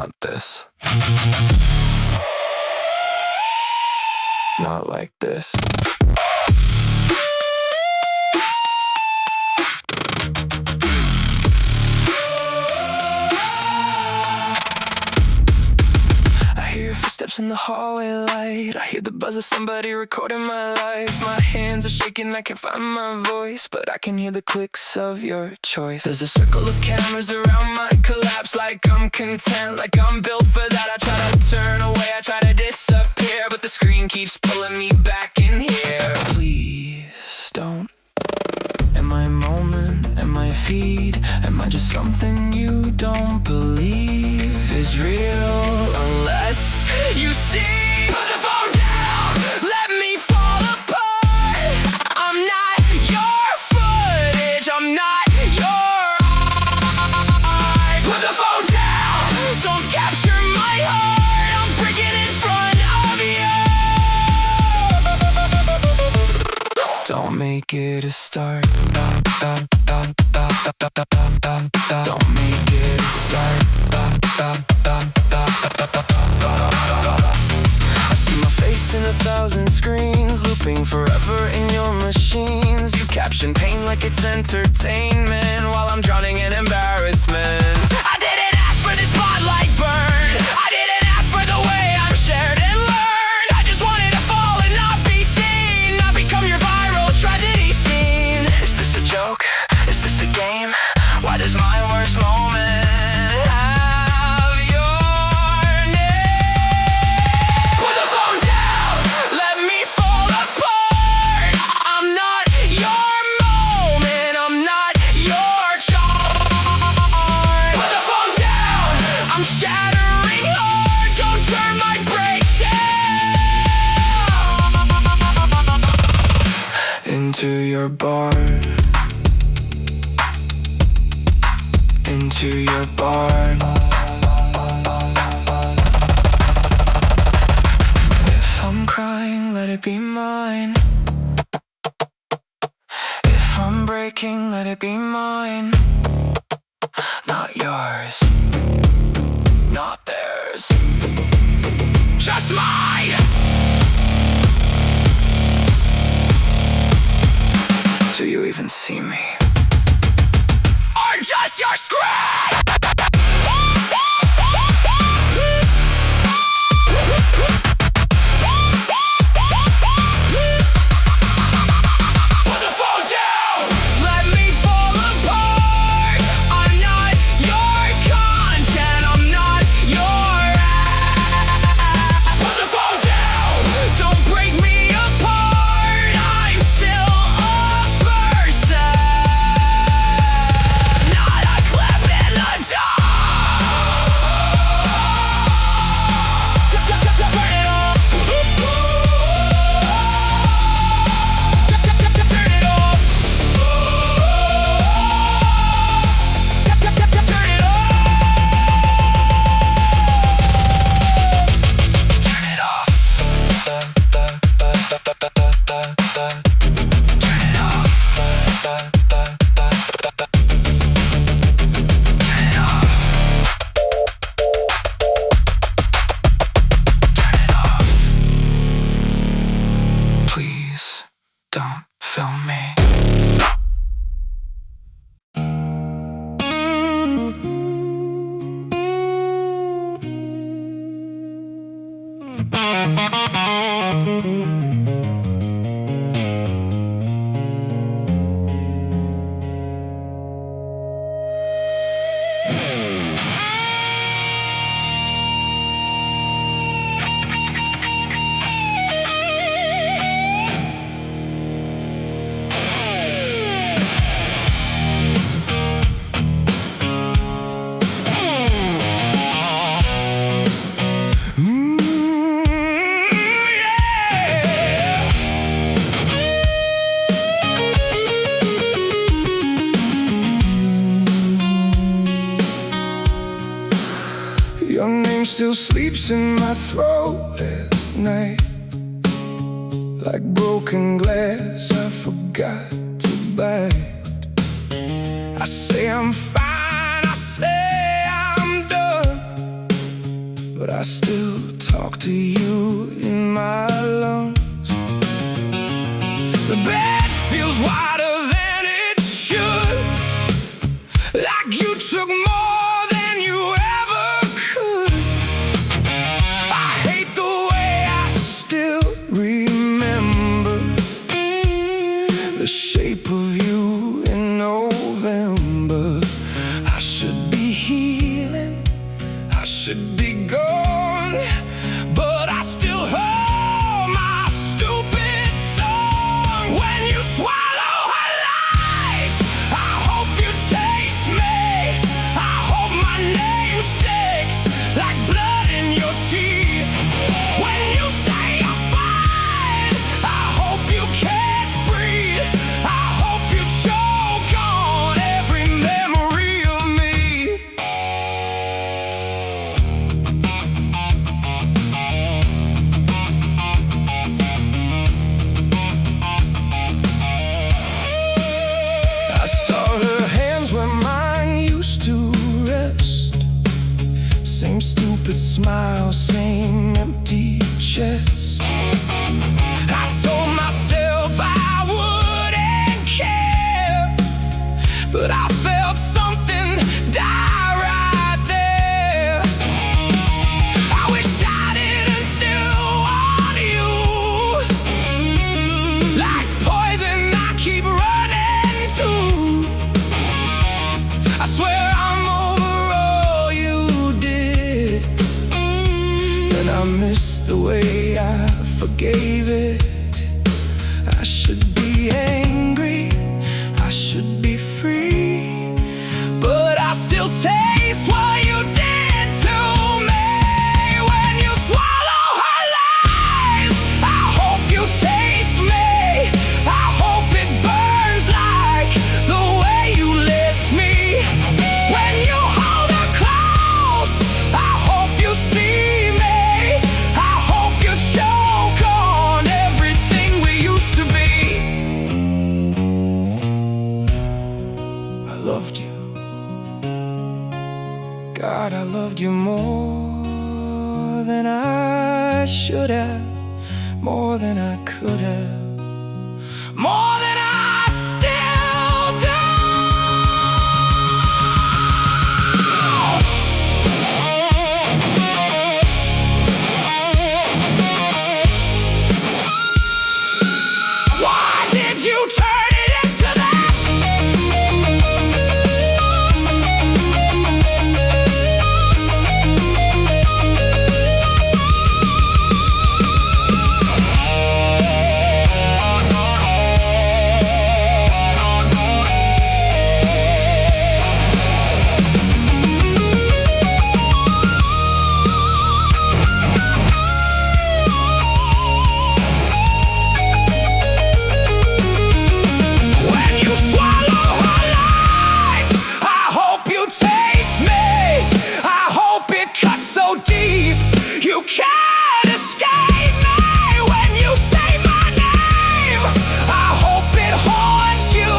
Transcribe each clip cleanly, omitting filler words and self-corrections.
not this. Not like this. Footsteps in the hallway light. I hear the buzz of somebody recording my life. My hands are shaking, I can't find my voice, but I can hear the clicks of your choice. There's a circle of cameras around my collapse, like I'm content, like I'm built for that. I try to turn away, I try to disappear, but the screen keeps pulling me back in here. Please don't. Am I a moment? Am I a feed? Am I just something you don't believe is real? Unless you see. Put the phone down, let me fall apart. I'm not your footage, I'm not your art. Put the phone down, don't capture my heart. I'm breaking in front of you. Don't make it a start. Don't make it a start. I see my face in 1,000 screens, looping forever in your machines. You caption pain like it's entertainment, while I'm drowning in embarrassment. I didn't ask for this spotlight burn. I didn't ask for the way I'm shared and learned. I just wanted to fall and not be seen, not become your viral tragedy scene. Is this a joke? Is this a game? Why does my worst moment have your name? Put the phone down, let me fall apart. I'm not your moment, I'm not your charm. Put the phone down, I'm shattering hard. Don't turn my breakdown into your bar. Into your bar. If I'm crying, let it be mine. If I'm breaking, let it be mine. Not yours, not theirs, just mine. Do you even see me? Or just your screen? Put the phone down, let me fall apart. I'm not your content, I'm not your ass. Put the phone down, don't break me apart. I'm still a person, not a clap in the dark. Turn it off. Turn it off. Turn it off. Turn it off. Please don't film me. Your name still sleeps in my throat at night. Like broken glass I forgot to bite. I say I'm fine, I say I'm done. but I still talk to you in my lungs. The bed feels wider than it should, like you took more than you ever could. I hate the way I still remember the shape of you in November. I should be healing, I should be gone, but I still hum my stupid song. When you swallow her lies, I hope you taste me. I hope my name sticks like blood in your teeth. When you say you're fine, I hope you can't breathe. I hope you choke on every memory of me. I saw her hands where mine used to rest. Same stupid smile, same empty chest. I told myself I wouldn't care, but I felt something die right there. I wish I didn't still want you, like poison I keep running to. I swear I'm over all you did. Then I missed the way I forgave it. I should be angry, I should be free, but I still taste what you did to me. When you swallow her lies, I hope you taste me. I hope it burns like the way you lift me. When you hold her close, I hope you see me. I hope you choke on everything we used to be. I loved you. God, I loved you more than I should have, more than I could have, more than I still do. Why did you turn it into that? When you swallow her lies, I hope you taste me. I hope it cuts so deep you can't escape me. When you say my name, I hope it haunts you.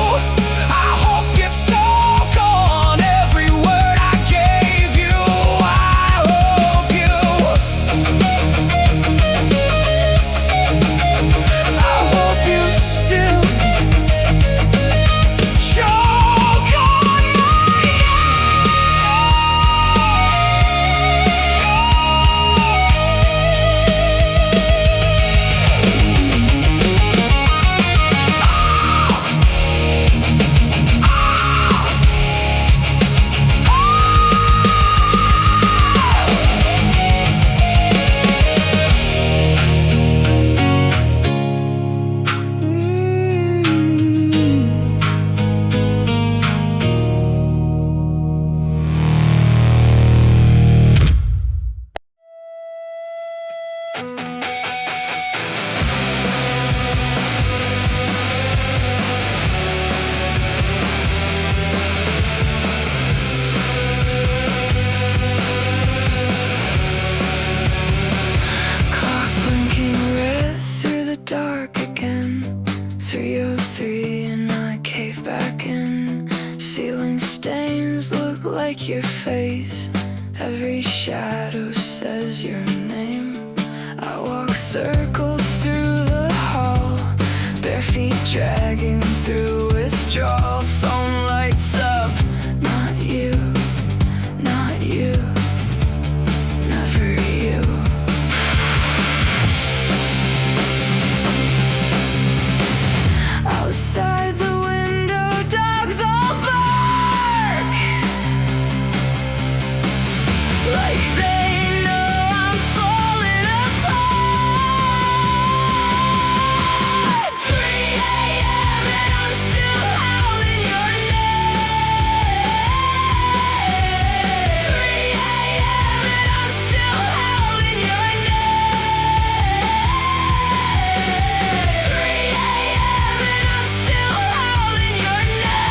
I hope you choke on every word I gave you. I hope you. I hope you still choke on my clock blinking red through the dark again. 3:03 and I cave back in. Ceiling stains look like your face. Every Every shadow says your name. I walk circles through the hall, bare feet dragging through withdrawal. Phone lights up, not you, not you, never you. Outside the window, dogs all bark, like they know I'm falling apart. 3 a.m. and I'm still howling your name. 3 a.m. and I'm still howling your name. 3 a.m. and I'm still howling your name.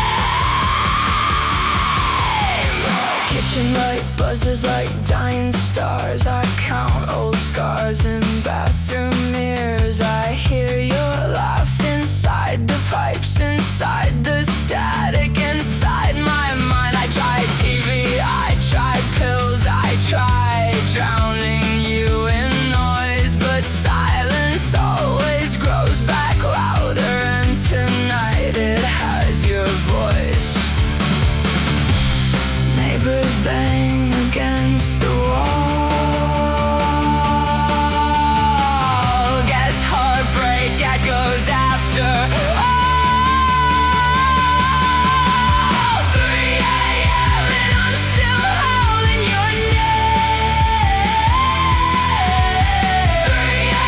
Kitchen light buzzes like dying stars. I count old scars in bathroom mirrors. I hear your laugh inside the pipes, inside the static, inside my mind. I tried TV, I tried pills, I tried drowning you in noise, but silence always grows back louder, and tonight it has your voice. Neighbors bang against the wall. Guess heartbreak echoes after all. 3 a.m. and I'm still howling your name. 3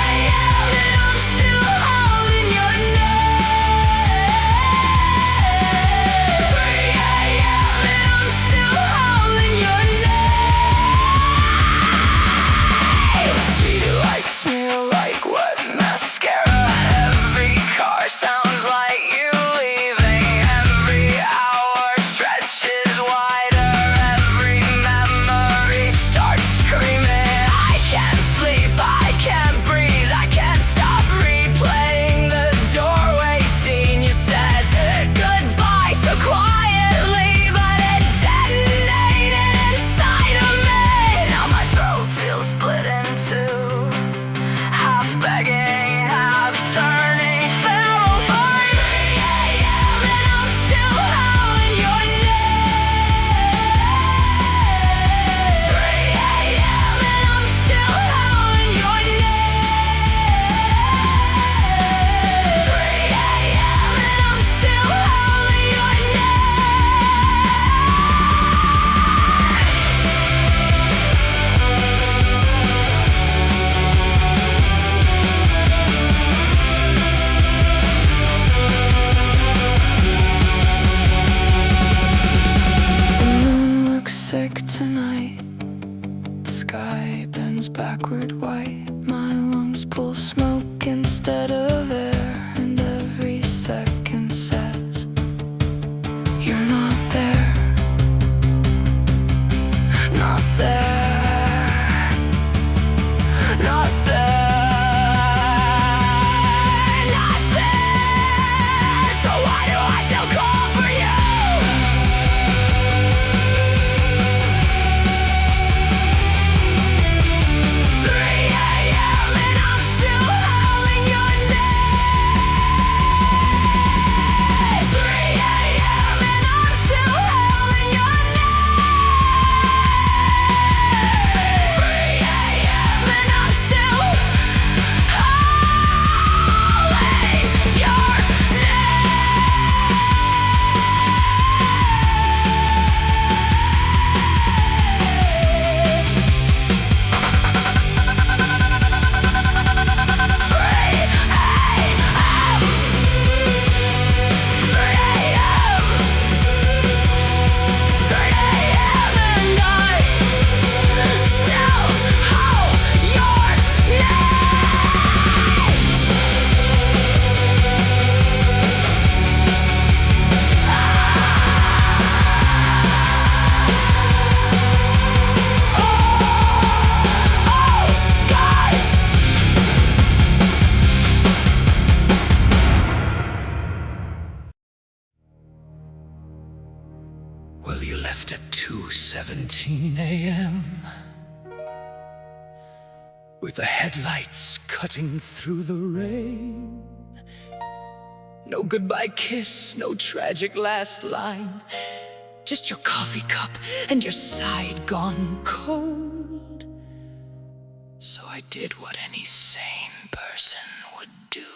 a.m. and I'm still howling your name. 3 a.m. and I'm still howling your name. Street lights smear like wet mascara. Every car sounds like you leaving. Every hour stretches wider. Every memory starts screaming. I can't sleep, I can't breathe, I can't stop replaying the doorway scene. You said goodbye so quietly, but it detonated inside of me. Now my throat feels split in two, half begging, half turning feral for you. 3 a.m. and I'm still howling your name. 3 a.m. and I'm still howling your name. 3 a.m. and I'm still howling your The moon looks sick tonight. The sky bends backward white. My lungs pull smoke instead of air, and every second says you're not there. Not there. Not there. Not there. So why do I still call for you? 3 a.m. and I'm still howling your name. 3 a.m. and I'm Well, you left at 2:17 a.m. with the headlights cutting through the rain. No goodbye kiss, no tragic last line, just your coffee cup and your side gone cold. So I did what any sane person would do.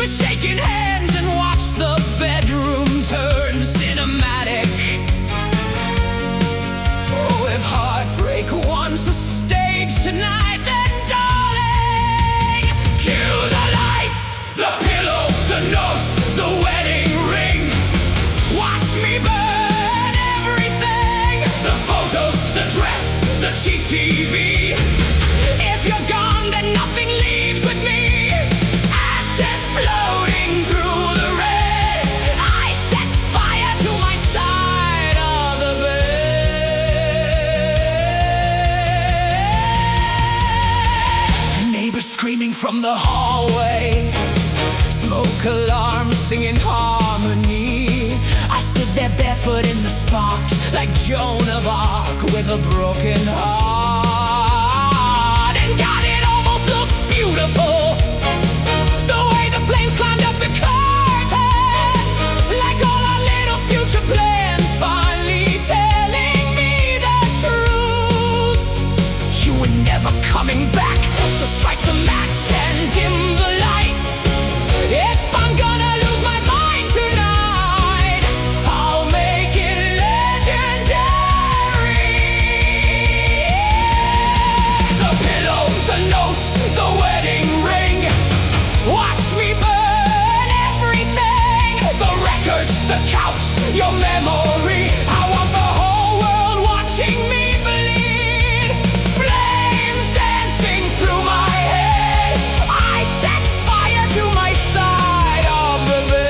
Shaking hands and watch the bedroom turn cinematic. Oh, if heartbreak wants a stage tonight, then darling, cue the lights, the pillow, the notes, the wedding ring. Watch me burn everything, the photos, the dress, the cheap TV. If you're gone, then nothing leaves with me. Floating through the red, I set fire to my side of the bed. Neighbors screaming from the hallway, smoke alarms singing harmony. I stood there barefoot in the sparks, like Joan of Arc with a broken heart. And God, it almost looks beautiful, flames climbed up the curtains, like all our little future plans, finally telling me the truth. You were never coming back, so strike the match and dim the lights. If I'm gonna lose my mind tonight, I'll make it legendary. The pillow, the note, the wedding ring. Watch me burn everything, the records, the couch, your memory. I want the whole world watching me bleed. Flames dancing through my head, I set fire to my side of the bed.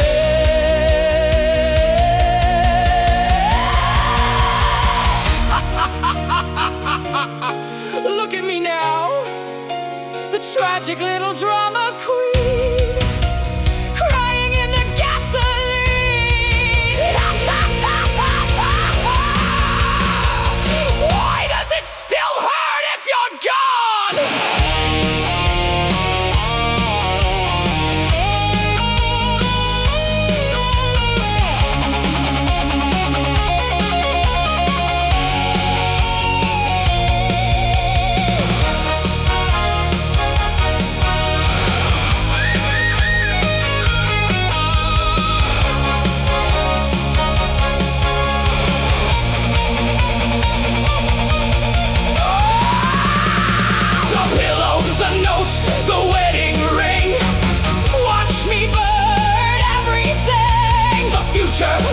Look at me now, the tragic little drama queen, crying in the gasoline. Why does it still hurt if you're gone?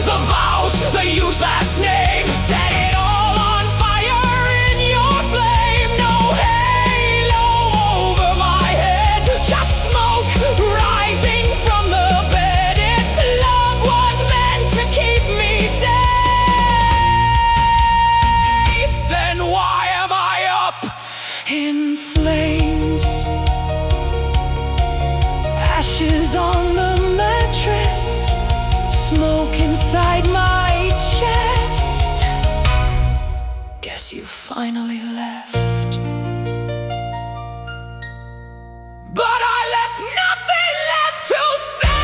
The vows, the used last name, set it all on fire in your flame. No halo over my head, just smoke rising from the bed. If love was meant to keep me safe, then why am I up in flames? Ashes on the mattress, smoke inside my chest. Guess you finally left, but I left nothing left to say.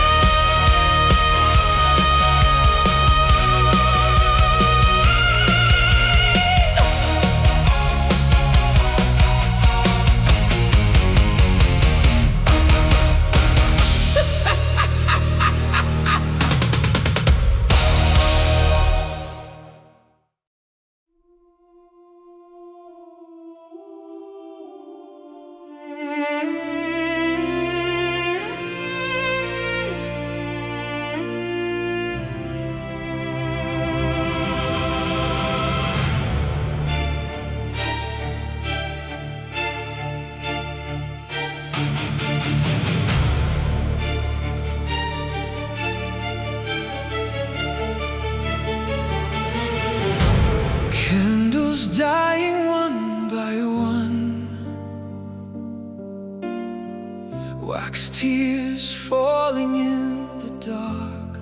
wax tears falling in the dark.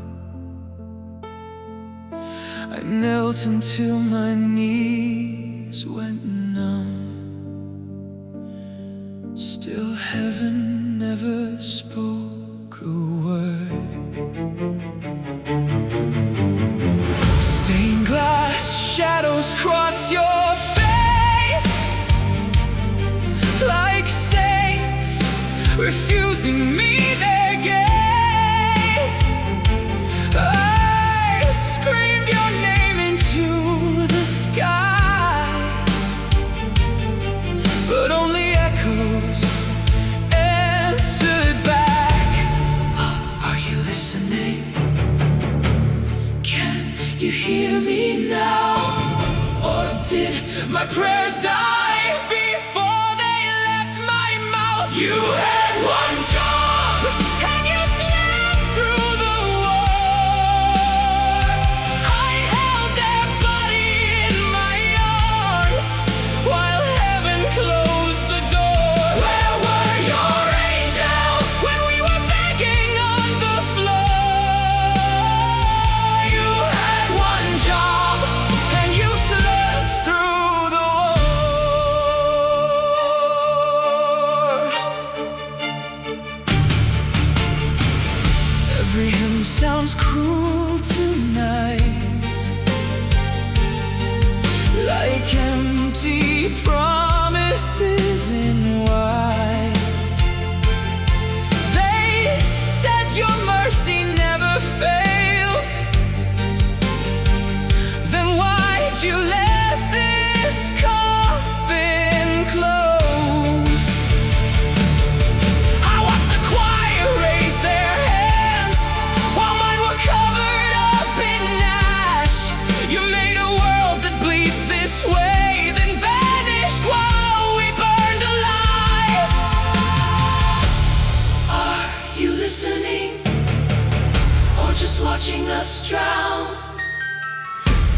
I knelt until my knees went numb. Still heaven never spoke a word. Stained glass shadows cross your face, like saints refusing me their gaze. I screamed your name into the sky, but only echoes answered back. Are you listening? Can you hear me now? Or did my prayers die before they left my mouth? You had one job, and you slept through the war. I held their body in my arms while heaven closed the door. Where were your angels when we were begging on the floor? You had one job, and you slept through the war. Every hymn sounds cruel tonight, like empty promises in white. They said your mercy never fails. Then why'd you let this coffin close? I watched the choir raise their hands while mine were covered up in ash. You made a world that bleeds this way, then vanished while we burned alive. Are you listening, or just watching us drown?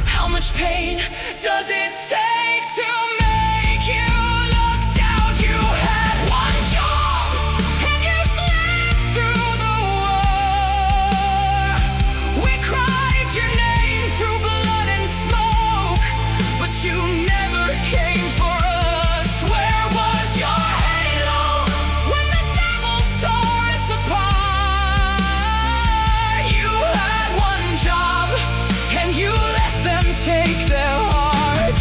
How much pain does it take to make you look down? You had one job, and you slept through the war. We cried your name through blood and smoke, but you never came for us. Where was your halo when the devils tore us apart? You had one job, and you let them take their heart.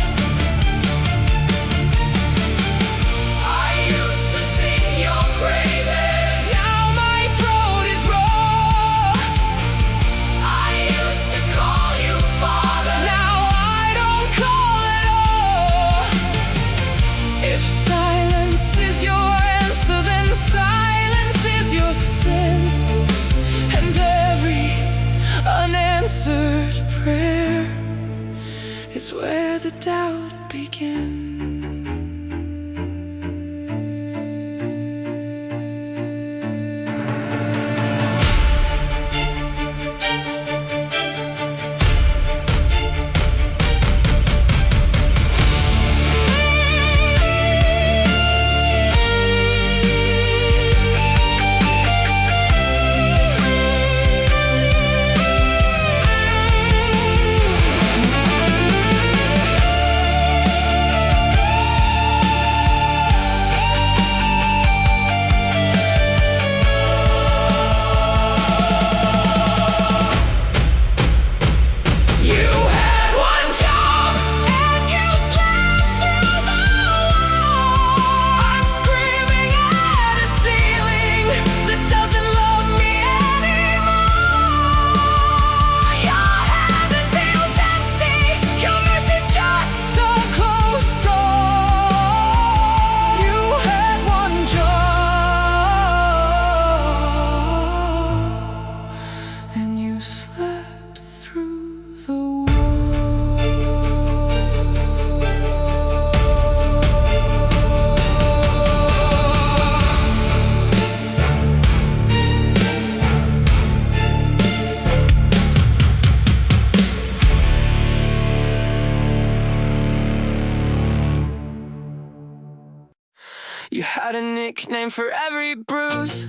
nickname for every bruise.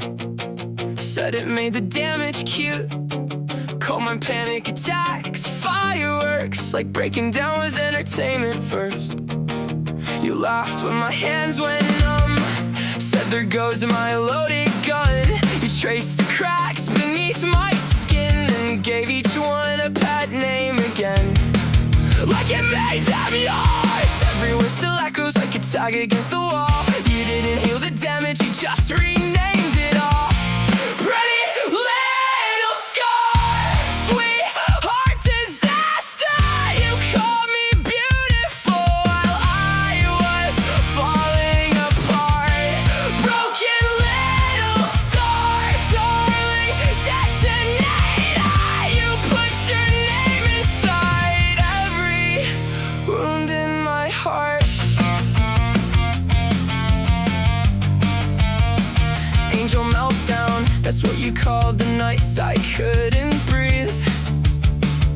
Said it made the damage cute. Called my panic attacks fireworks, like breaking down was entertainment first. You laughed when my hands went numb. Said there goes my loaded gun. You traced the cracks beneath my skin and gave each one a pet name again, like it made them yours. Every word still echoes like a tag against the wall. You didn't heal the damage, you just renamed it all. Pretty little scar, sweetheart disaster. You called me beautiful while I was falling apart. Broken little star, darling detonator. You put your name inside every wound in my heart. Angel meltdown, that's what you called the nights I couldn't breathe.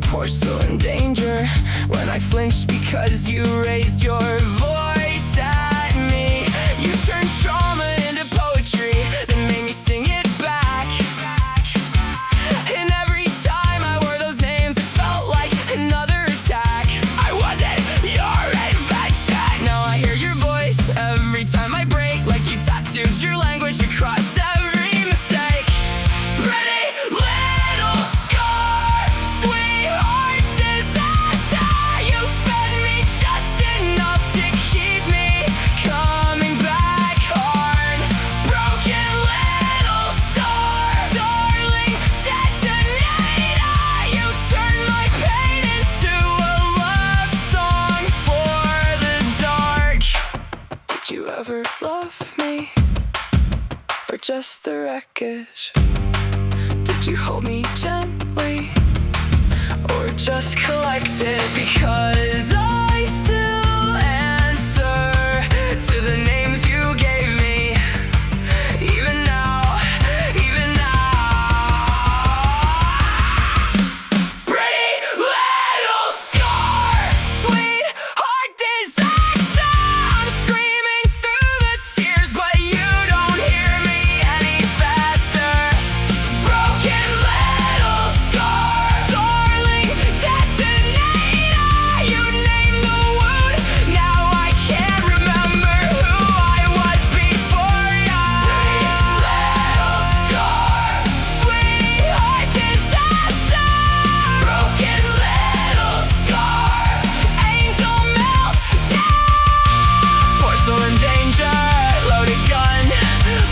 Porcelain danger, when I flinched because you raised your voice at me. You turned trauma into poetry, then made me sing it back. And every time I wore those names, it felt like another attack. I wasn't your invention. Now I hear your voice every time I break, like you tattooed your language across every mistake. Pretty little scar, sweetheart disaster. You fed me just enough to keep me coming back hard. Broken little star, darling detonator. You turned my pain into a love song for the dark. Did you ever love me, or just the wreckage? Did you hold me gently, or just collect it? Because I still answer to the names you gave me, even now, even now. Pretty little scar, sweetheart disaster. I'm screaming through the tears, but you don't hear me any faster. Broken little scar, darling detonator. You named the wound, now I can't remember who I was before ya. Little scar, sweetheart disaster. Broken little scar, angel meltdown. Porcelain danger, loaded gun,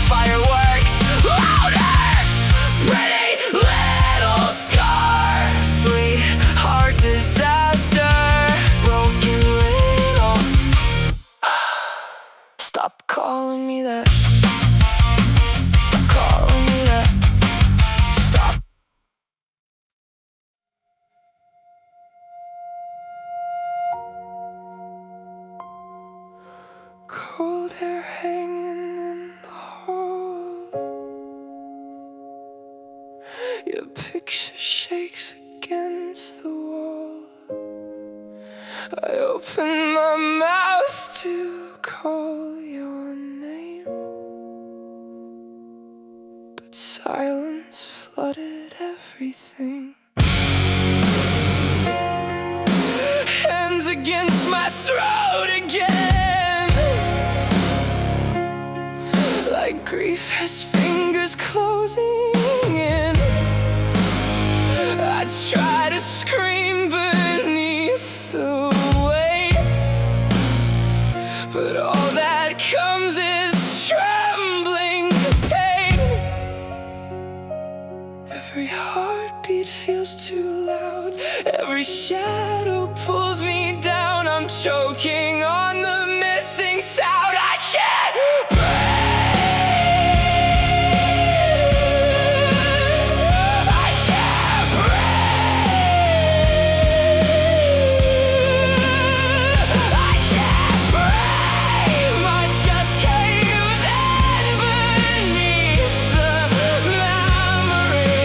fireworks louder. Pretty little scar, sweetheart disaster. Broken little. Stop calling me that. Stop calling me that. Stop. Cold hair hanging in the hall. Your picture shakes against the wall. I open my mouth to call your name, but silence flooded everything. Hands against my throat again, like grief has fingers closing in. I try to scream beneath the weight, but all that comes is trembling pain. Every heartbeat feels too loud. Every shadow pulls me down. I'm choking on the missing sound. I can't breathe. I can't breathe. I can't breathe. My chest caves in beneath the memory.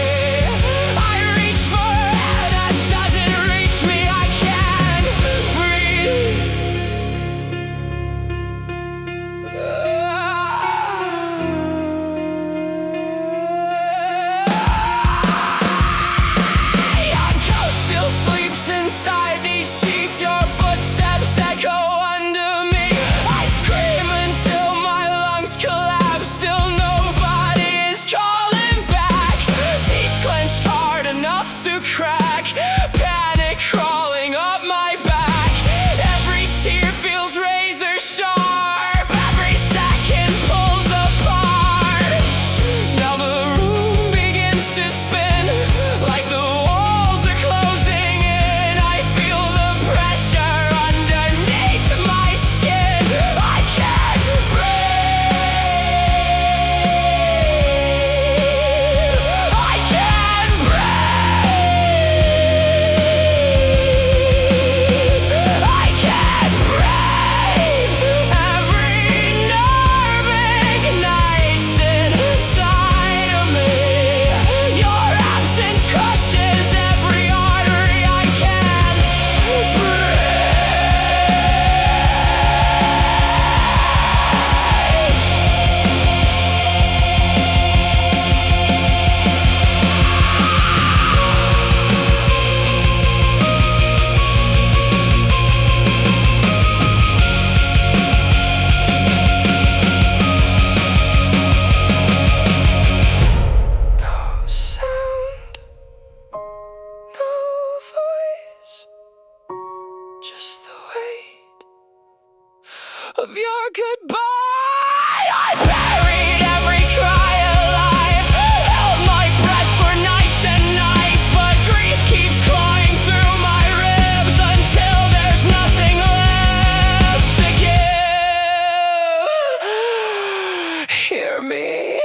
I reach for air that doesn't reach me. I can't breathe. of your goodbye. I buried every cry alive, held my breath for nights and nights, but grief keeps clawing through my ribs until there's nothing left to give. Hear me.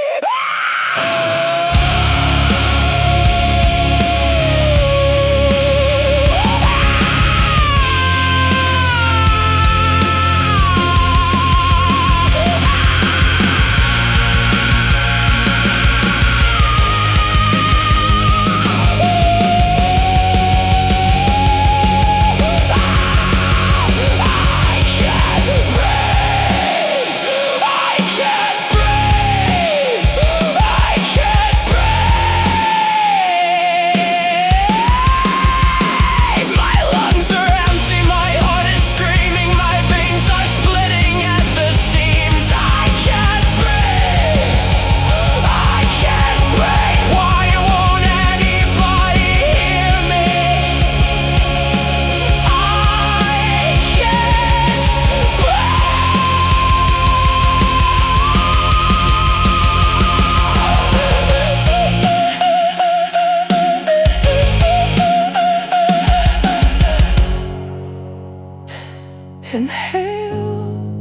Inhale,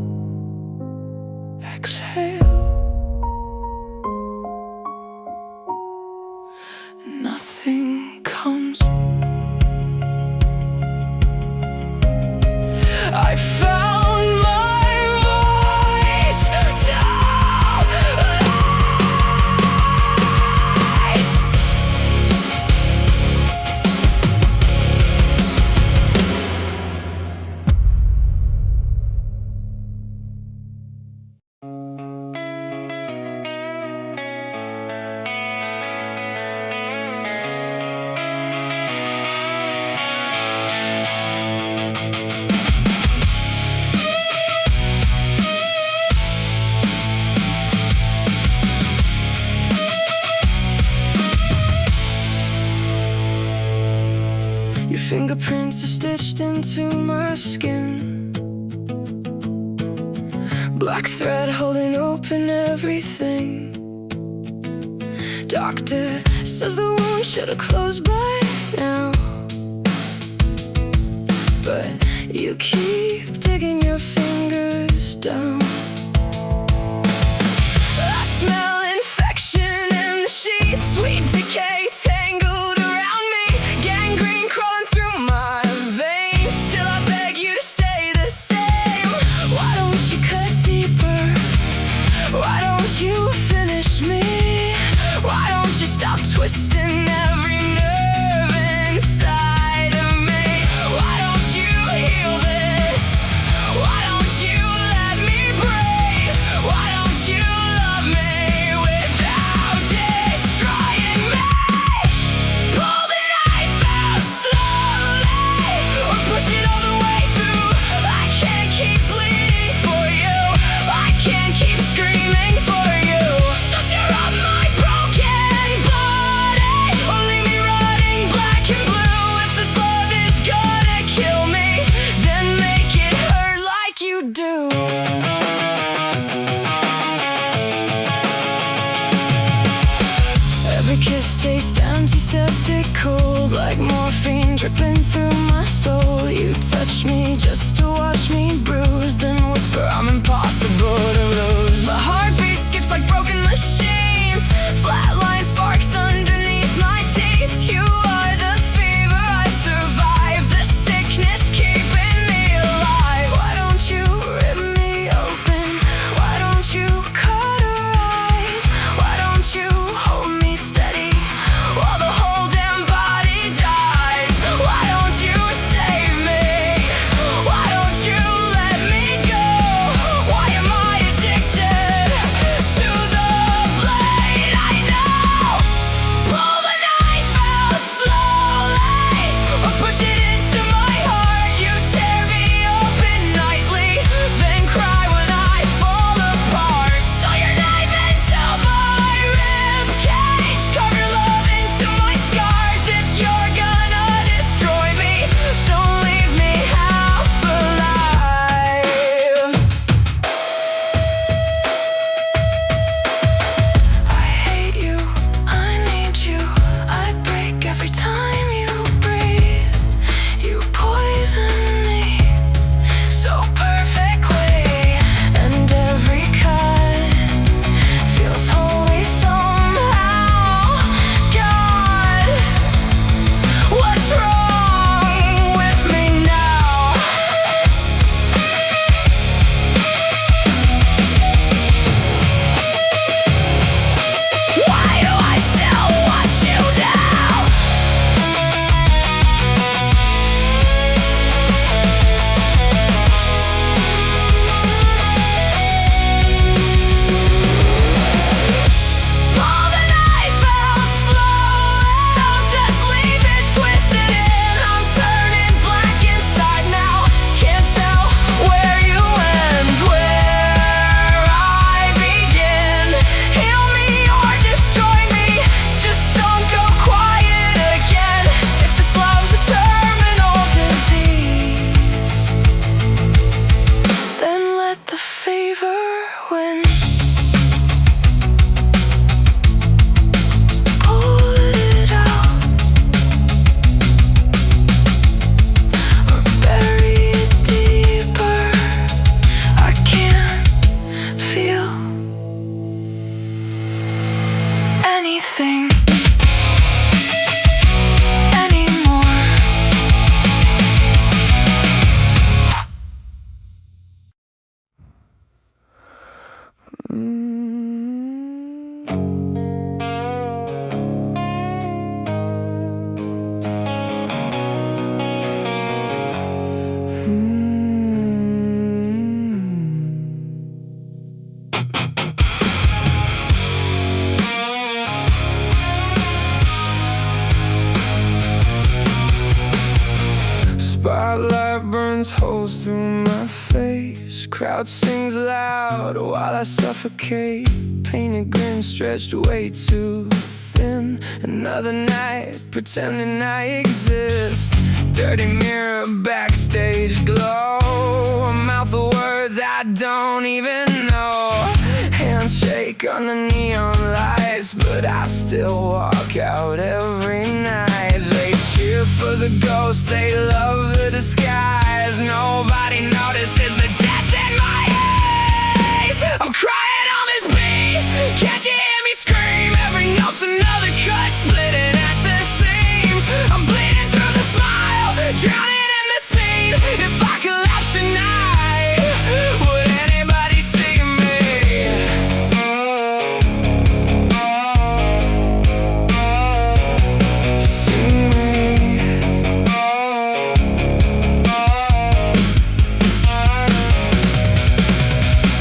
exhale. Nothing comes. I found my voice tonight. Your fingerprints are stitched into my skin. Black thread holding open everything. Doctor says the wound should have closed by now, but you keep digging your fingers down. I smell infection in the sheets, sweet decay tangled around me, gangrene crawling through my veins. Still I beg you to stay the same. Why don't you cut deeper? Why don't you finish me? Why don't you stop twisting every nerve inside of me? Why don't you heal this? Why don't you let me breathe? Why don't you love me without destroying me? Pull the knife out slowly, or push it all the way through. I can't keep bleeding for you. I can't keep screaming for you. Suture up my broken body, or leave me rotting black and blue. If this love is gonna kill me, then make it hurt like you do. Every kiss tastes antiseptic cold, like morphine dripping through my soul. You touch me just to watch me bruise, then whisper I'm impossible to lose. My heartbeat skips like broken machines, flatline sparks underneath my teeth. You are the fever I survive, the sickness keeping me alive. Why don't you rip me open? Why don't you cauterize? Why don't you hold me steady while the whole damn body dies? Why don't you save me? Why don't you let me go? Why am I a through my face. Crowd sings loud while I suffocate. Painted grin stretched way too thin. Another night pretending I exist. Dirty mirror, backstage glow. A mouth of words I don't even know. Handshake on the neon lights, but I still walk out every night. They cheer for the ghost, they love the disguise. Nobody notices the death in my eyes. I'm crying on this beat, can't you hear me scream? Every note's another cut, splitting at the seams. I'm bleeding through the smile, drowning in the scene. If I collapse tonight, would anybody see me? See me?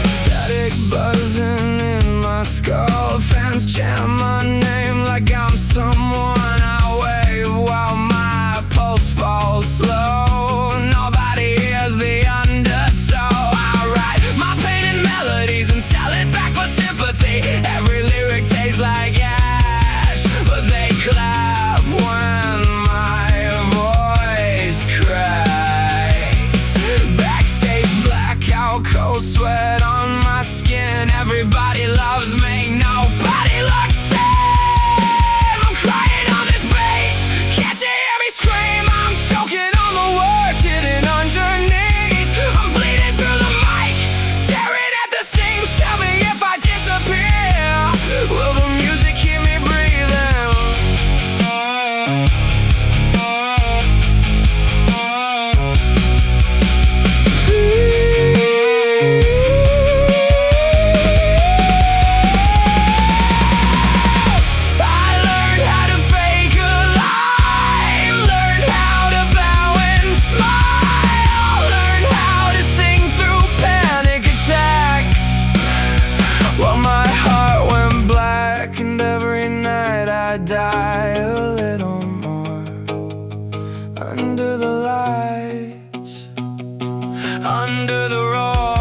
Static buzzing in my skull. Fans chant my name like I'm someone I wave while my pulse falls slow. Nobody hears the undertow. I write my pain in melodies and sell it back for sympathy. Every lyric tastes like ash, but they clap when my voice cracks. Backstage blackout, cold sweat on my skin. Everybody loves me, nobody looks same. I'm crying on this beat, can't you hear me scream? I'm choking on the words hidden underneath. I'm bleeding through the mic, tearing at the seams. Tell me if I disappear, will the music keep me breathing? I learned how to fake alive, learned how to bow and smile, learned how to sing through panic attacks. Well, my heart went black, and every night I die a little more. Under the lights, under the roar.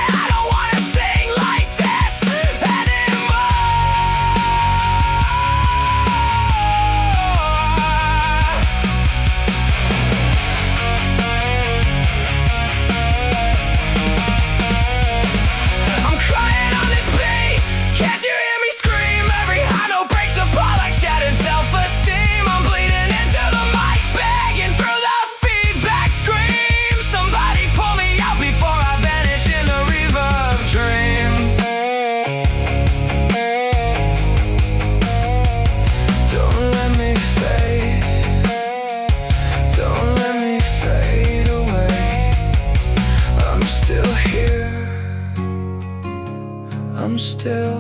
I don't wanna sing like this anymore. I'm crying on this beat, can't you hear me scream? Every high note breaks apart like shattered self-esteem. I'm bleeding into the mic, begging through the feedback scream. Somebody pull me out before I vanish in a reverb dream. Don't let me fade, don't let me fade away. I'm still here, I'm still.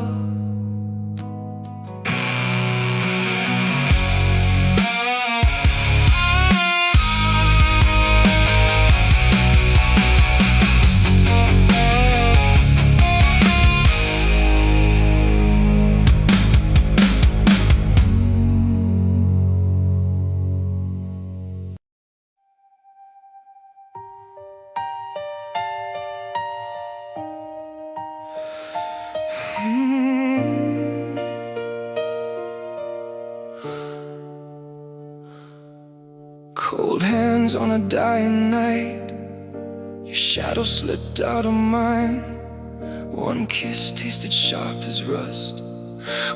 Cold hands on a dying night, your shadow slipped out of mine. One kiss tasted sharp as rust,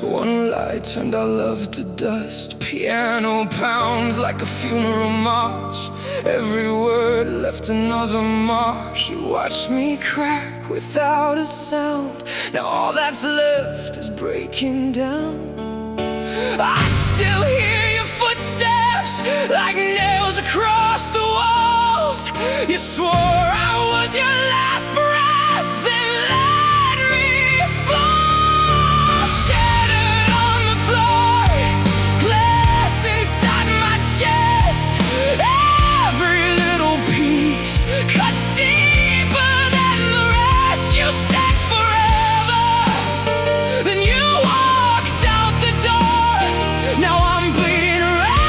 one lie turned our love to dust. Piano pounds like a funeral march, every word left another mark. You watched me crack without a sound, now all that's left is breaking down. I still hear your footsteps like nails across the walls. You swore I was your last breath and let me fall. Shattered on the floor, glass inside my chest. Every little piece cuts deeper than the rest. You said forever, then you walked out the door. Now I'm bleeding rage.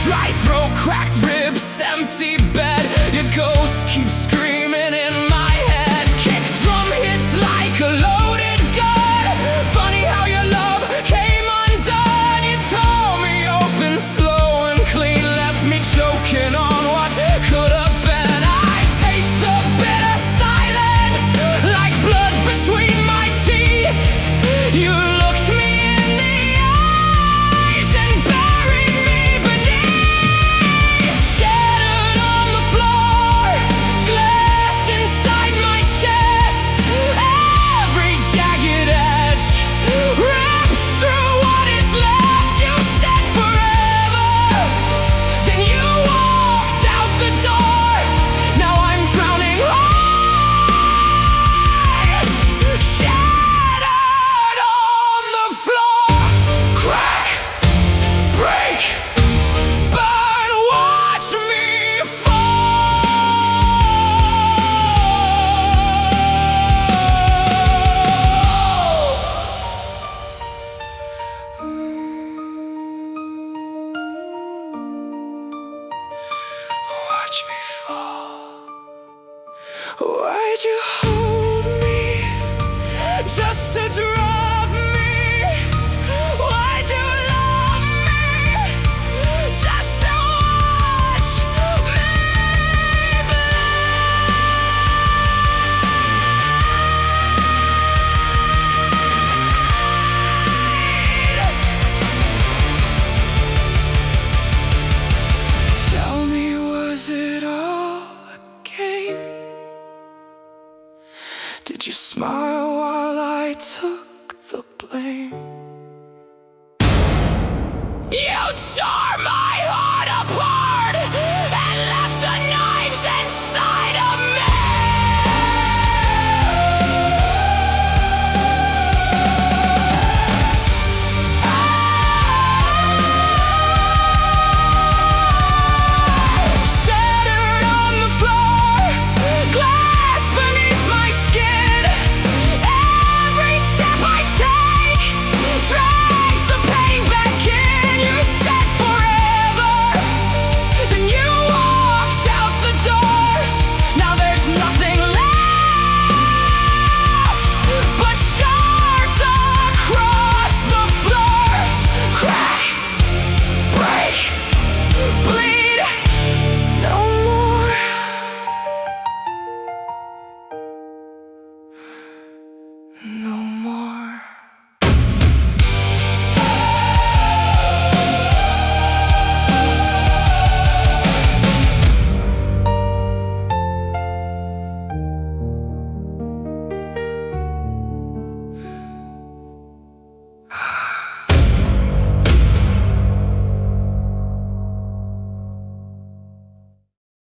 Dry throat, cracked ribs, empty bed. Your ghost keeps screaming in my head. Kick drum hits like a loaded gun. Funny how your love came undone. You tore me open slow and clean, left me choking on what could have been. I taste the bitter silence like blood between my teeth. You looked me in the eyes and buried me beneath. Shattered on the floor, glass inside my chest. Every jagged edge rips through what is left. You said forever, then you walked out the door. Now I'm drowning hard, shattered on the floor. Crack, break, burn, watch me Watch me fall. Why'd you hold me just to drop me? Why'd you love me just to watch me bleed? Tell me, was it all a game? Did you smile while I took the blame? You tore my